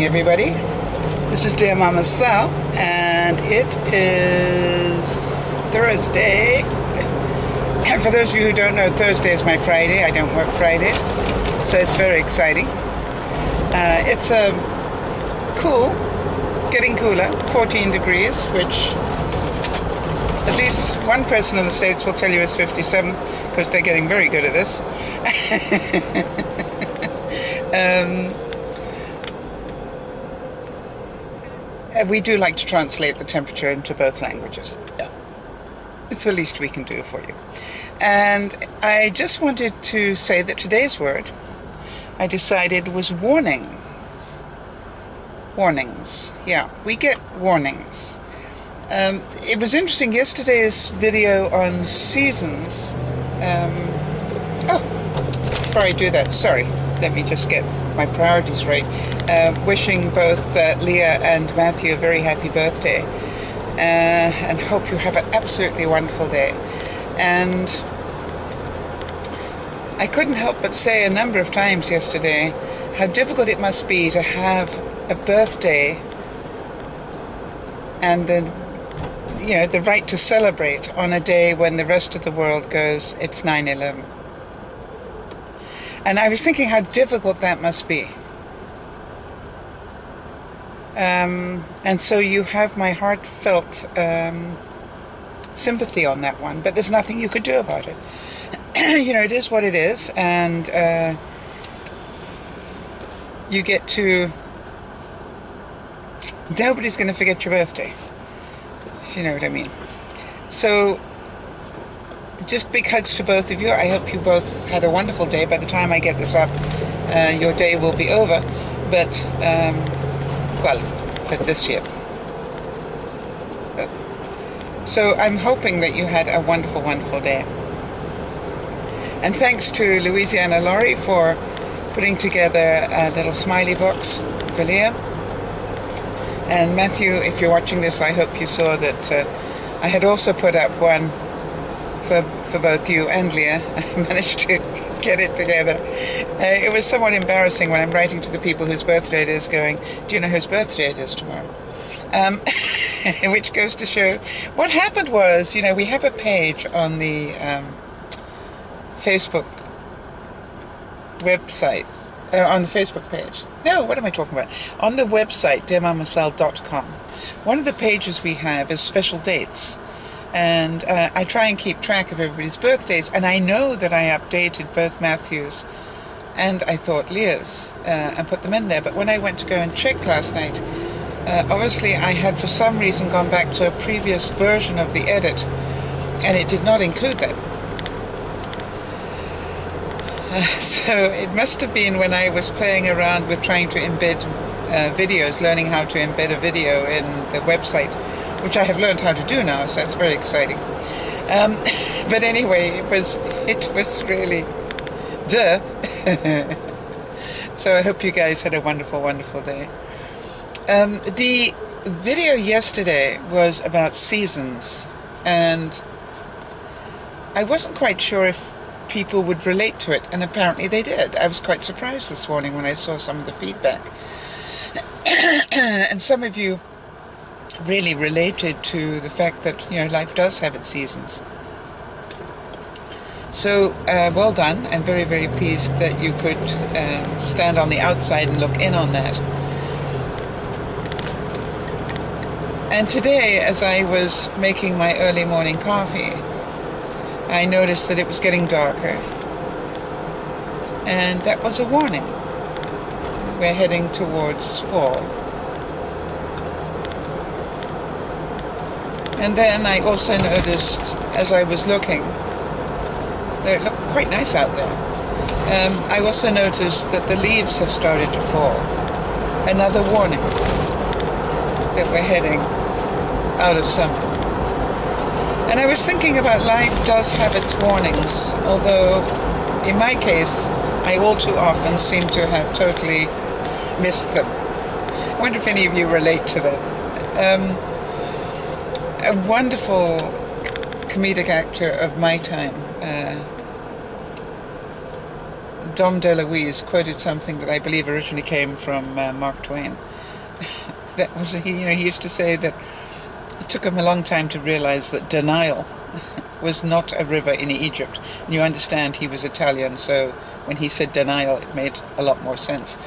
everybody. This is Dear Mama Sal, and it is Thursday. And for those of you who don't know, Thursday is my Friday. I don't work Fridays, so it's very exciting. It's cool, getting cooler, 14 degrees, which at least one person in the States will tell you is 57, because they're getting very good at this. We do like to translate the temperature into both languages. Yeah. It's the least we can do for you. And I just wanted to say that today's word, I decided, was warnings. Warnings. Yeah, we get warnings. It was interesting, yesterday's video on seasons. Before I do that, sorry, let me just get my priorities right. Wishing both Leah and Matthew a very happy birthday, and hope you have an absolutely wonderful day. And I couldn't help but say a number of times yesterday how difficult it must be to have a birthday and the right to celebrate on a day when the rest of the world goes, it's 9/11. And I was thinking how difficult that must be. And so you have my heartfelt sympathy on that one, but there's nothing you could do about it. It is what it is, and you get to... Nobody's going to forget your birthday, if you know what I mean. So, just big hugs to both of you. I hope you both had a wonderful day. By the time I get this up, your day will be over. But, for this year. So I'm hoping that you had a wonderful, wonderful day. And thanks to Louisiana Laurie for putting together a little smiley box for Leah. And Matthew, if you're watching this, I hope you saw that I had also put up one for both you and Leah. I managed to get it together. It was somewhat embarrassing when I'm writing to the people whose birthday it is going, do you know whose birthday it is tomorrow? Which goes to show, what happened was, we have a page on the Facebook website, on the Facebook page. No, what am I talking about? On the website, dearmamasal.com. One of the pages we have is special dates. And I try and keep track of everybody's birthdays, and I know that I updated both Matthew's and I thought Leah's and put them in there. But when I went to go and check last night, obviously I had for some reason gone back to a previous version of the edit, and it did not include that. So it must have been when I was playing around with trying to embed videos, learning how to embed a video in the website, which I have learned how to do now, so that's very exciting. But anyway, it was really duh. So I hope you guys had a wonderful, wonderful day. The video yesterday was about seasons, and I wasn't quite sure if people would relate to it, and apparently they did. I was quite surprised this morning when I saw some of the feedback. And some of you really related to the fact that life does have its seasons. So well done. I'm very, very pleased that you could stand on the outside and look in on that. And today, as I was making my early morning coffee, I noticed that it was getting darker, and that was a warning. We're heading towards fall. And then I also noticed, as I was looking, it looked quite nice out there. I also noticed that the leaves have started to fall. Another warning that we're heading out of summer. And I was thinking about life does have its warnings, although in my case, I all too often seem to have totally missed them. I wonder if any of you relate to that. A wonderful comedic actor of my time, Dom DeLuise, quoted something that I believe originally came from Mark Twain. That was, he used to say that it took him a long time to realize that denial was not a river in Egypt. And you understand he was Italian, so when he said denial, it made a lot more sense.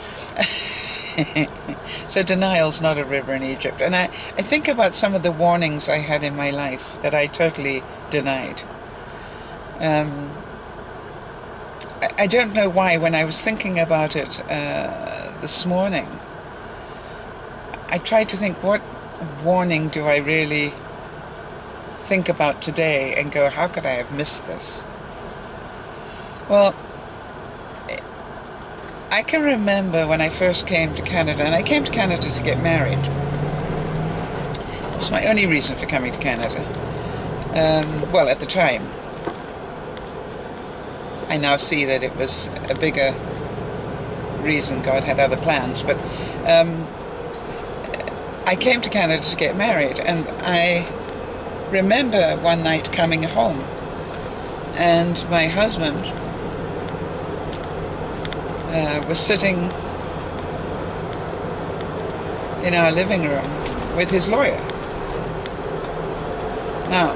So denial's not a river in Egypt. And I think about some of the warnings I had in my life that I totally denied. I don't know why, when I was thinking about it this morning, I tried to think, what warning do I really think about today and go, how could I have missed this? Well, I can remember when I first came to Canada, and I came to Canada to get married. It was my only reason for coming to Canada. Well, at the time. I now see that it was a bigger reason. God had other plans, but I came to Canada to get married, and I remember one night coming home, and my husband was sitting in our living room with his lawyer. Now,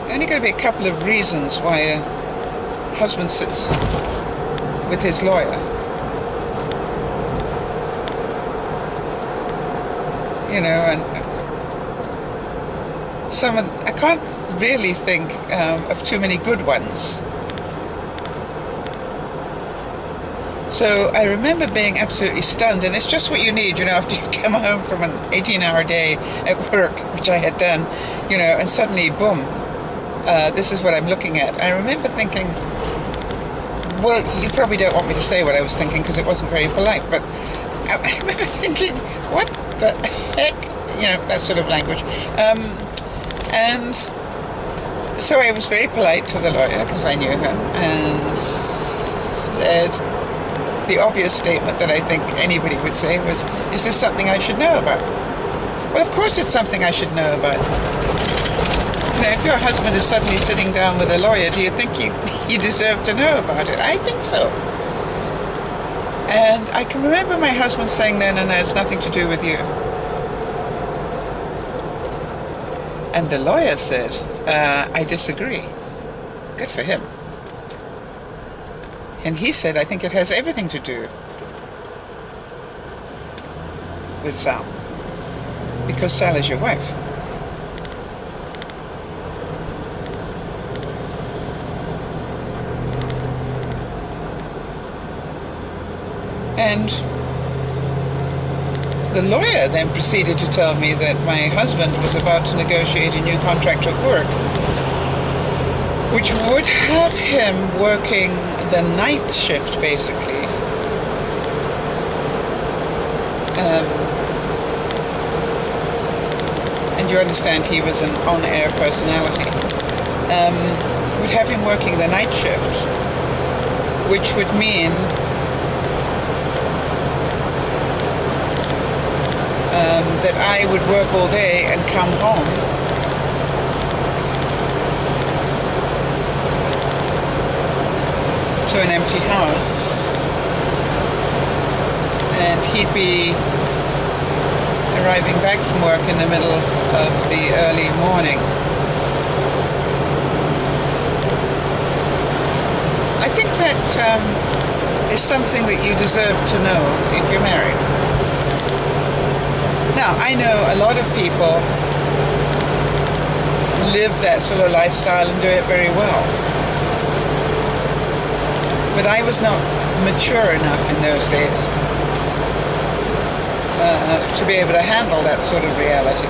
there are only going to be a couple of reasons why a husband sits with his lawyer. And I can't really think of too many good ones. So I remember being absolutely stunned, and it's just what you need, after you come home from an 18-hour day at work, which I had done, and suddenly, boom, this is what I'm looking at. I remember thinking, well, you probably don't want me to say what I was thinking because it wasn't very polite, but I remember thinking, what the heck? That sort of language. And so I was very polite to the lawyer because I knew her, and said the obvious statement that I think anybody would say was, is this something I should know about? Well, of course it's something I should know about. If your husband is suddenly sitting down with a lawyer, do you think you deserve to know about it? I think so. And I can remember my husband saying, no, it's nothing to do with you. And the lawyer said, I disagree. Good for him. And he said, I think it has everything to do with Sal, because Sal is your wife. And the lawyer then proceeded to tell me that my husband was about to negotiate a new contract of work, which would have him working the night shift, basically. And you understand he was an on-air personality. Would have him working the night shift, which would mean that I would work all day and come home to an empty house, and he'd be arriving back from work in the middle of the early morning. I think that is something that you deserve to know if you're married. Now, I know a lot of people live that sort of lifestyle and do it very well. But I was not mature enough in those days to be able to handle that sort of reality.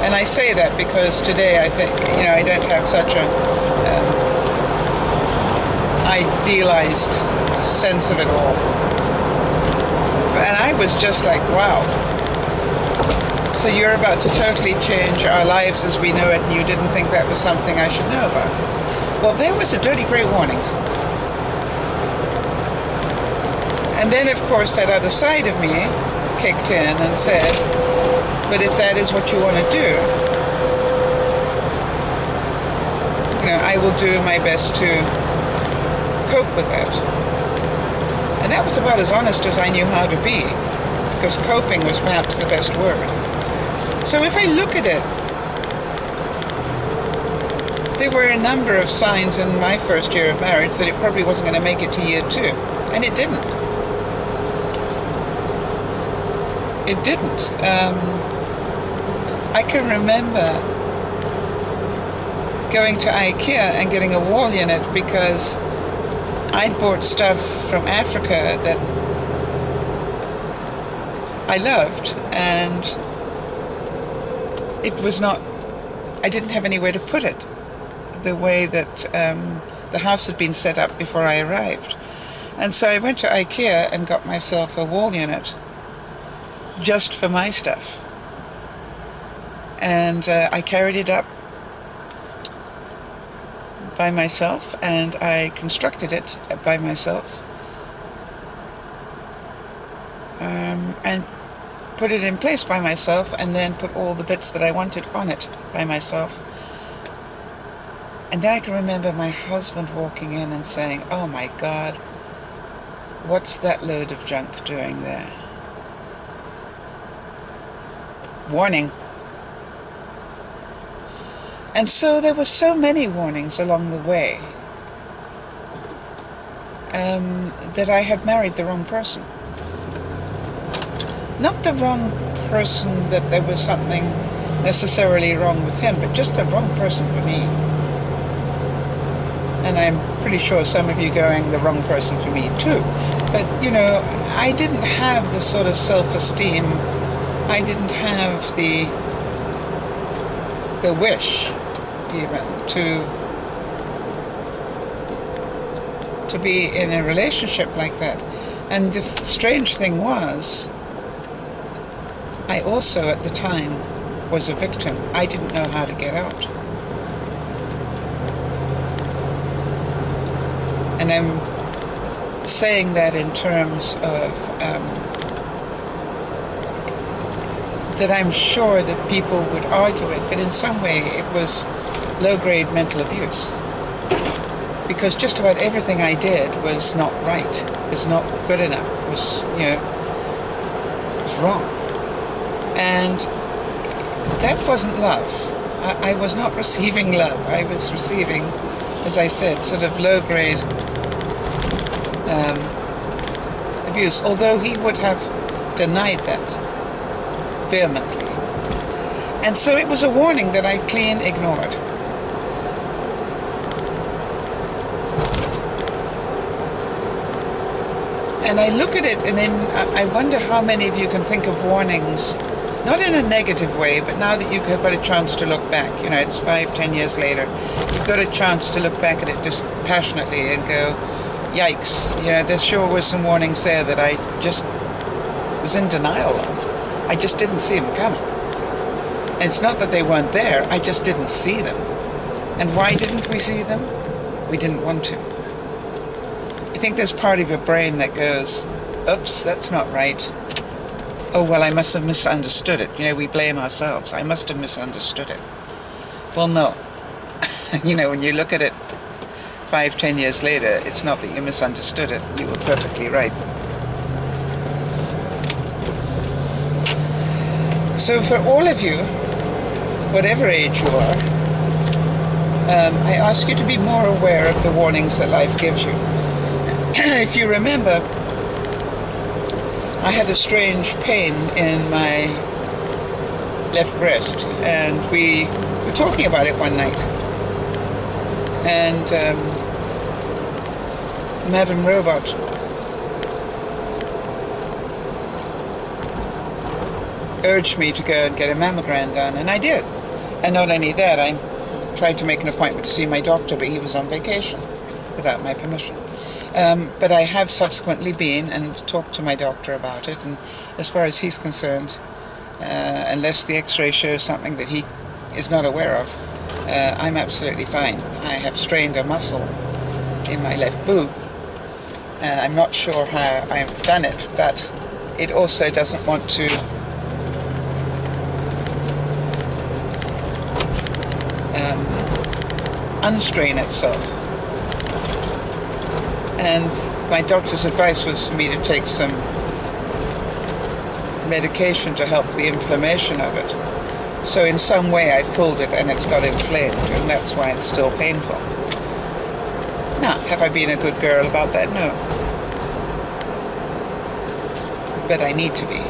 And I say that because today I think, I don't have such a idealized sense of it all. And I was just like, wow. So you're about to totally change our lives as we know it, and you didn't think that was something I should know about. Well, there was a dirty great warnings. And then, of course, that other side of me kicked in and said, but if that is what you want to do, I will do my best to cope with that. And that was about as honest as I knew how to be. because coping was perhaps the best word. So if I look at it, there were a number of signs in my first year of marriage that it probably wasn't going to make it to year 2, and it didn't. It didn't. I can remember going to IKEA and getting a wall unit because I'd bought stuff from Africa that I loved, and it was not, I didn't have anywhere to put it the way that the house had been set up before I arrived. And so I went to IKEA and got myself a wall unit just for my stuff. And I carried it up by myself, and I constructed it by myself, and put it in place by myself, and then put all the bits that I wanted on it by myself. And then I can remember my husband walking in and saying, "Oh my God, what's that load of junk doing there?" Warning. And so there were so many warnings along the way that I had married the wrong person. Not the wrong person that there was something necessarily wrong with him, but just the wrong person for me. And I'm pretty sure some of you going, the wrong person for me too. But, you know, I didn't have the sort of self-esteem, I didn't have the wish even to be in a relationship like that. And the strange thing was, I also at the time was a victim. I didn't know how to get out. And I'm saying that in terms of that I'm sure that people would argue it, but in some way it was low-grade mental abuse. Because just about everything I did was not right, was not good enough, was, you know, was wrong. And that wasn't love. I was not receiving love. I was receiving, as I said, sort of low-grade abuse, although he would have denied that vehemently. And so it was a warning that I clean ignored. And I look at it, and then I wonder how many of you can think of warnings, not in a negative way, but now that you've got a chance to look back, you know, it's 5-10 years later, you've got a chance to look back at it just passionately and go, yikes, you know, there sure were some warnings there that I just was in denial of. I just didn't see them coming. And it's not that they weren't there, I just didn't see them. And why didn't we see them? We didn't want to. I think there's part of your brain that goes, oops, that's not right. Oh, well, I must have misunderstood it. You know, we blame ourselves. I must have misunderstood it. Well, no. You know, when you look at it 5-10 years later, it's not that you misunderstood it. You were perfectly right. So for all of you, whatever age you are, I ask you to be more aware of the warnings that life gives you. If you remember, I had a strange pain in my left breast, and we were talking about it one night. And Madam Robot urged me to go and get a mammogram done, and I did. And not only that, I tried to make an appointment to see my doctor, but he was on vacation without my permission. But I have subsequently been and talked to my doctor about it, and as far as he's concerned, unless the x-ray shows something that he is not aware of, I'm absolutely fine. I have strained a muscle in my left boob, and I'm not sure how I've done it, but it also doesn't want to unstrain itself. And my doctor's advice was for me to take some medication to help the inflammation of it. So in some way I've pulled it and it's got inflamed, and that's why it's still painful. Now, have I been a good girl about that? No. But I need to be.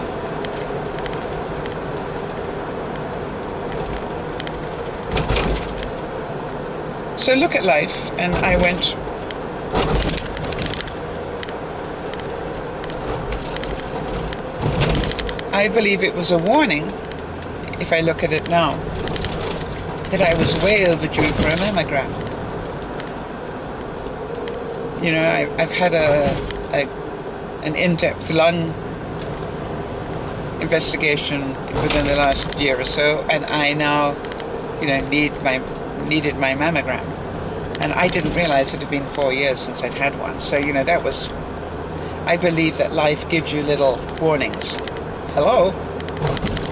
So look at life, and I went, I believe it was a warning, if I look at it now, that I was way overdue for a mammogram. You know, I've had an in-depth lung investigation within the last year or so, and I now, you know, needed my mammogram. And I didn't realize it had been 4 years since I'd had one. So, you know, that was, I believe that life gives you little warnings. Hello?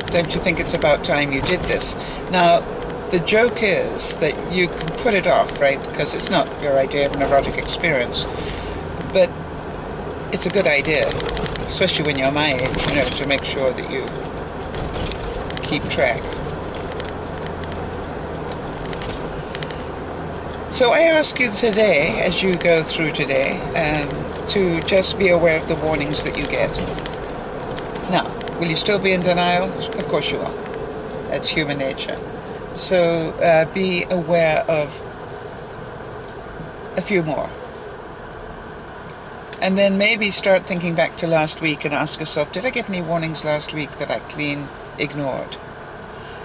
Don't you think it's about time you did this? Now, the joke is that you can put it off, right? Because it's not your idea of an erotic experience. But it's a good idea, especially when you're my age, you know, to make sure that you keep track. So I ask you today, as you go through today, to just be aware of the warnings that you get. Now, will you still be in denial? Of course you will. That's human nature. So be aware of a few more. And then maybe start thinking back to last week and ask yourself, did I get any warnings last week that I clean ignored?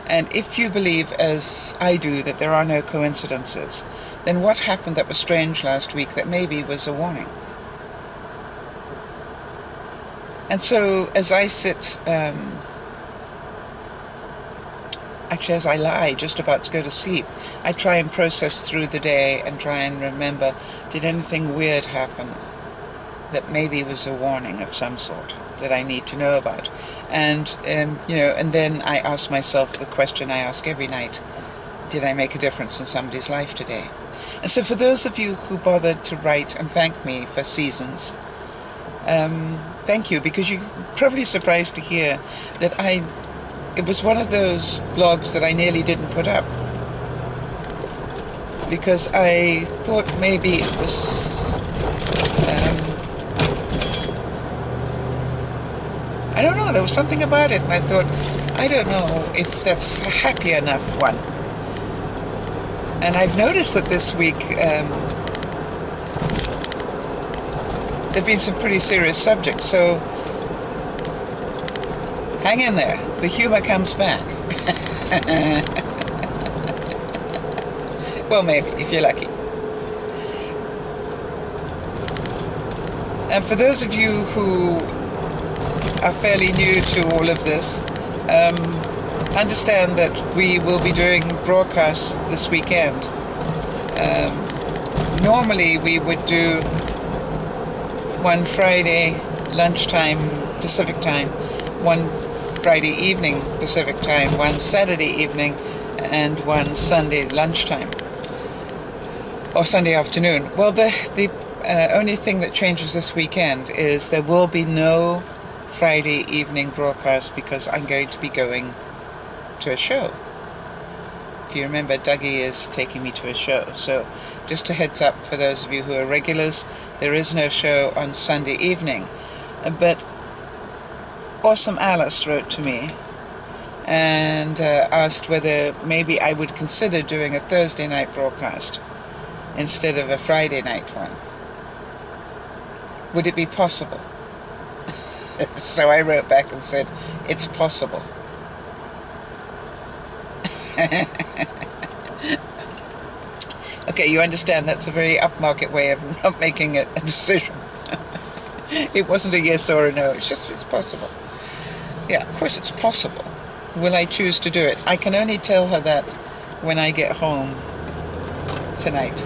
And if you believe, as I do, that there are no coincidences, then what happened that was strange last week that maybe was a warning? And so as I sit, actually as I lie, just about to go to sleep, I try and process through the day and try and remember, did anything weird happen that maybe was a warning of some sort that I need to know about? And, you know, and then I ask myself the question I ask every night, did I make a difference in somebody's life today? And so for those of you who bothered to write and thank me for seasons, thank you, because you're probably surprised to hear that it was one of those vlogs that I nearly didn't put up, because I thought maybe it was I don't know, there was something about it, and I thought, I don't know if that's a happy enough one. And I've noticed that this week there have been some pretty serious subjects, so hang in there, the humor comes back. Well, maybe, if you're lucky. And for those of you who are fairly new to all of this, understand that we will be doing broadcasts this weekend. Normally we would do one Friday lunchtime Pacific time, one Friday evening Pacific time, one Saturday evening, and one Sunday lunchtime, or Sunday afternoon. Well, the only thing that changes this weekend is there will be no Friday evening broadcast, because I'm going to be going to a show. If you remember, Dougie is taking me to a show. So just a heads up for those of you who are regulars, there is no show on Sunday evening. But Awesome Alice wrote to me and asked whether maybe I would consider doing a Thursday night broadcast instead of a Friday night one. Would it be possible? So I wrote back and said, it's possible. Okay, you understand that's a very upmarket way of not making a decision. It wasn't a yes or a no, it's possible. Yeah, of course it's possible. Will I choose to do it? I can only tell her that when I get home tonight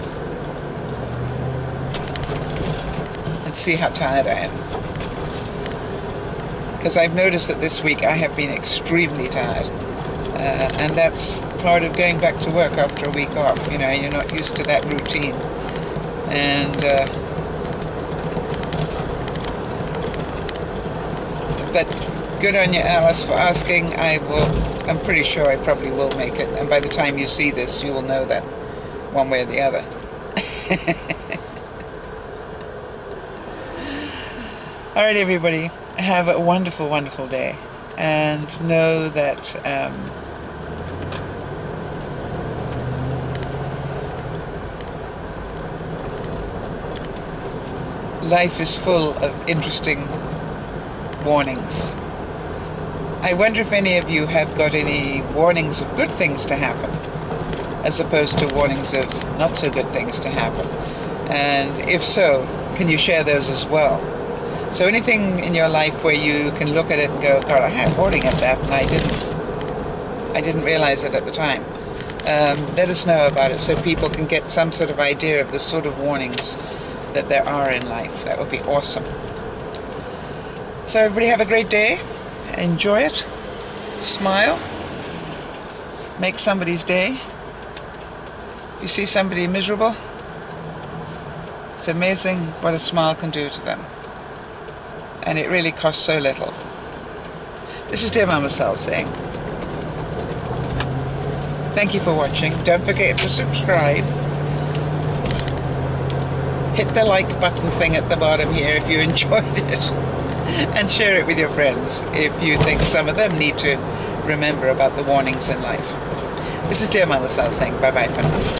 and see how tired I am. Because I've noticed that this week I have been extremely tired. And that's part of going back to work after a week off. You know, you're not used to that routine. And but Good on you, Alice, for asking. I'm pretty sure I probably will make it. And by the time you see this, you will know that one way or the other. All right, everybody. Have a wonderful, wonderful day. And know that life is full of interesting warnings. I wonder if any of you have got any warnings of good things to happen, as opposed to warnings of not so good things to happen. And if so, can you share those as well? So anything in your life where you can look at it and go, God, I had a warning of that and I didn't realize it at the time. Let us know about it so people can get some sort of idea of the sort of warnings that there are in life. That would be awesome. So everybody have a great day. Enjoy it. Smile. Make somebody's day. You see somebody miserable? It's amazing what a smile can do to them. And it really costs so little. This is Dear Mama Sal saying, thank you for watching. Don't forget to subscribe. Hit the like button thing at the bottom here if you enjoyed it. And share it with your friends if you think some of them need to remember about the warnings in life. This is Dear Mama Sal saying bye-bye for now.